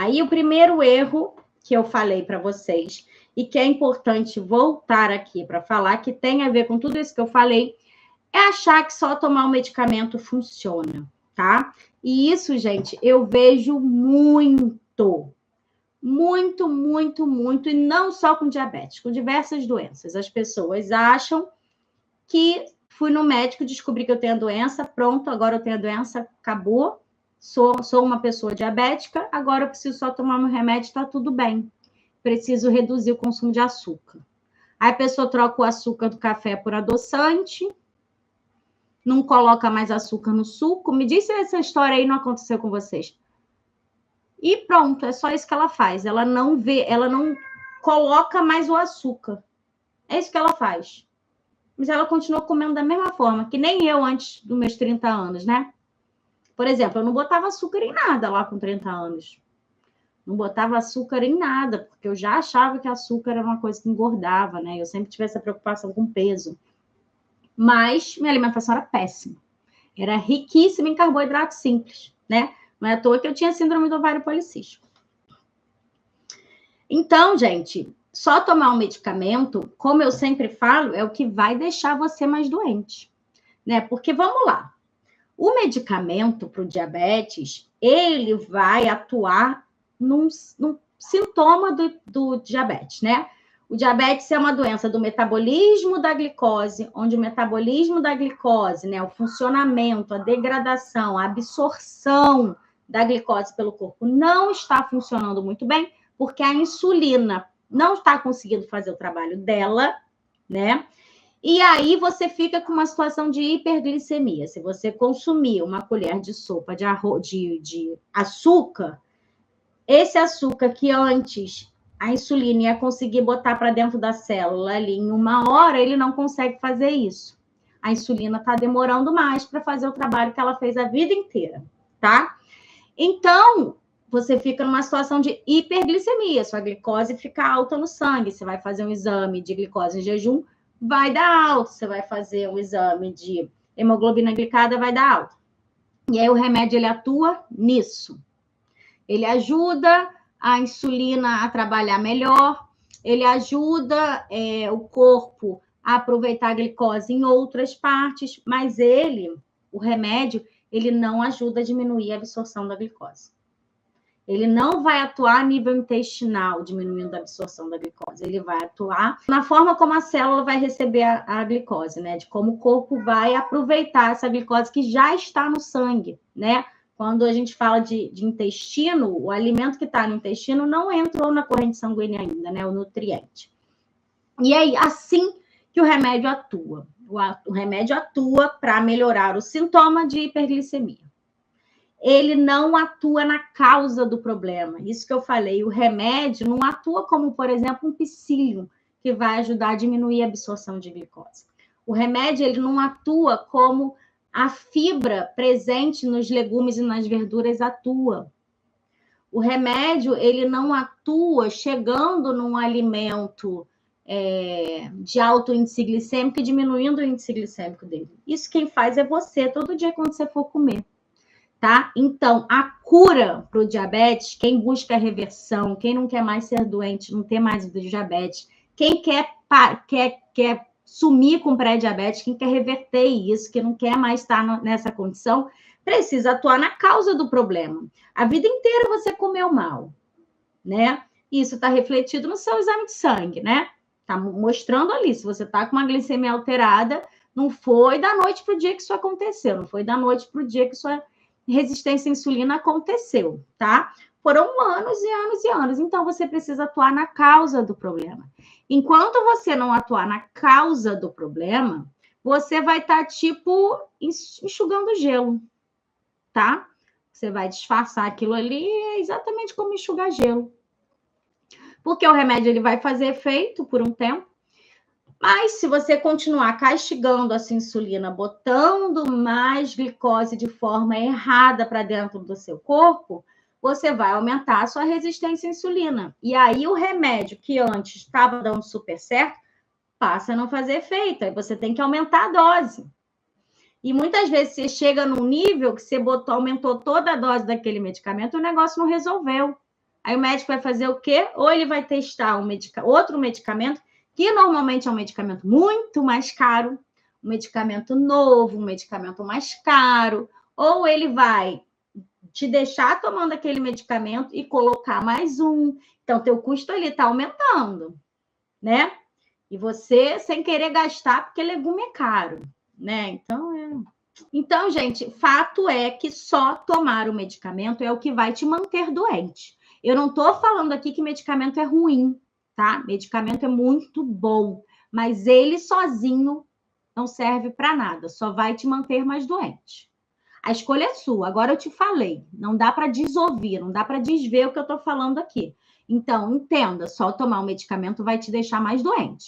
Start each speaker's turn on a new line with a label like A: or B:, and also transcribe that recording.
A: Aí o primeiro erro que eu falei para vocês, e que é importante voltar aqui para falar, que tem a ver com tudo isso que eu falei, é achar que só tomar o medicamento funciona, tá? E isso, gente, eu vejo muito, muito, muito, muito, e não só com diabetes, com diversas doenças. As pessoas acham que fui no médico, descobri que eu tenho a doença, pronto, agora eu tenho a doença, acabou, sou uma pessoa diabética, agora eu preciso só tomar meu remédio, está tudo bem. Preciso reduzir o consumo de açúcar. Aí a pessoa troca o açúcar do café por adoçante, não coloca mais açúcar no suco. Me diz se essa história aí não aconteceu com vocês. E pronto, é só isso que ela faz. Ela não coloca mais o açúcar. É isso que ela faz. Mas ela continua comendo da mesma forma, que nem eu antes dos meus 30 anos, né? Por exemplo, eu não botava açúcar em nada lá com 30 anos. Não botava açúcar em nada, porque eu já achava que açúcar era uma coisa que engordava, né? Eu sempre tive essa preocupação com peso. Mas minha alimentação era péssima. Era riquíssima em carboidrato simples, né? Não é à toa que eu tinha síndrome do ovário policístico. Então, gente, só tomar um medicamento, como eu sempre falo, é o que vai deixar você mais doente, né? Porque, vamos lá, o medicamento para o diabetes, ele vai atuar num sintoma do diabetes, né? O diabetes é uma doença do metabolismo da glicose, onde o metabolismo da glicose, né, o funcionamento, a degradação, a absorção da glicose pelo corpo não está funcionando muito bem, porque a insulina não está conseguindo fazer o trabalho dela, né? E aí você fica com uma situação de hiperglicemia. Se você consumir uma colher de sopa de açúcar, esse açúcar que antes a insulina ia conseguir botar para dentro da célula ali em 1 hora, ele não consegue fazer isso. A insulina está demorando mais para fazer o trabalho que ela fez a vida inteira, tá? Então, você fica numa situação de hiperglicemia, sua glicose fica alta no sangue. Você vai fazer um exame de glicose em jejum, vai dar alta. Você vai fazer um exame de hemoglobina glicada, vai dar alta. E aí o remédio, ele atua nisso. Ele ajuda a insulina a trabalhar melhor, ele ajuda o corpo a aproveitar a glicose em outras partes, mas o remédio, ele não ajuda a diminuir a absorção da glicose. Ele não vai atuar a nível intestinal, diminuindo a absorção da glicose. Ele vai atuar na forma como a célula vai receber a glicose, né? De como o corpo vai aproveitar essa glicose que já está no sangue, né? Quando a gente fala de intestino, o alimento que está no intestino não entrou na corrente sanguínea ainda, né? O nutriente. E aí, assim que o remédio atua. O remédio atua para melhorar o sintoma de hiperglicemia. Ele não atua na causa do problema. Isso que eu falei, o remédio não atua como, por exemplo, um psyllium, que vai ajudar a diminuir a absorção de glicose. O remédio, ele não atua como a fibra presente nos legumes e nas verduras atua. O remédio, ele não atua chegando num alimento de alto índice glicêmico e diminuindo o índice glicêmico dele. Isso quem faz é você, todo dia quando você for comer. Tá? Então, a cura para o diabetes, quem busca reversão, quem não quer mais ser doente, não ter mais diabetes, quem quer sumir com pré-diabetes, quem quer reverter isso, que não quer mais estar nessa condição, precisa atuar na causa do problema. A vida inteira você comeu mal, né? Isso está refletido no seu exame de sangue, né? Está mostrando ali, se você está com uma glicemia alterada, não foi da noite para o dia que isso aconteceu, não foi da noite para o dia que sua resistência à insulina aconteceu, tá? Foram anos e anos e anos. Então, você precisa atuar na causa do problema. Enquanto você não atuar na causa do problema, você vai estar, tipo, enxugando gelo, tá? Você vai disfarçar aquilo ali, é exatamente como enxugar gelo. Porque o remédio, ele vai fazer efeito por um tempo, mas se você continuar castigando essa insulina, botando mais glicose de forma errada para dentro do seu corpo, você vai aumentar a sua resistência à insulina. E aí o remédio que antes estava dando super certo, passa a não fazer efeito. Aí você tem que aumentar a dose. E muitas vezes você chega num nível que você aumentou toda a dose daquele medicamento e o negócio não resolveu. Aí o médico vai fazer o quê? Ou ele vai testar outro medicamento, que normalmente é um medicamento muito mais caro, um medicamento novo, um medicamento mais caro, ou ele vai te deixar tomando aquele medicamento e colocar mais um. Então, teu custo ali está aumentando, né? E você sem querer gastar, porque legume é caro, né? Então, gente, fato é que só tomar o medicamento é o que vai te manter doente. Eu não estou falando aqui que medicamento é ruim, tá? Medicamento é muito bom, mas ele sozinho não serve para nada, só vai te manter mais doente. A escolha é sua. Agora eu te falei, não dá para desouvir, não dá para desver o que eu estou falando aqui. Então, entenda, só tomar o medicamento vai te deixar mais doente.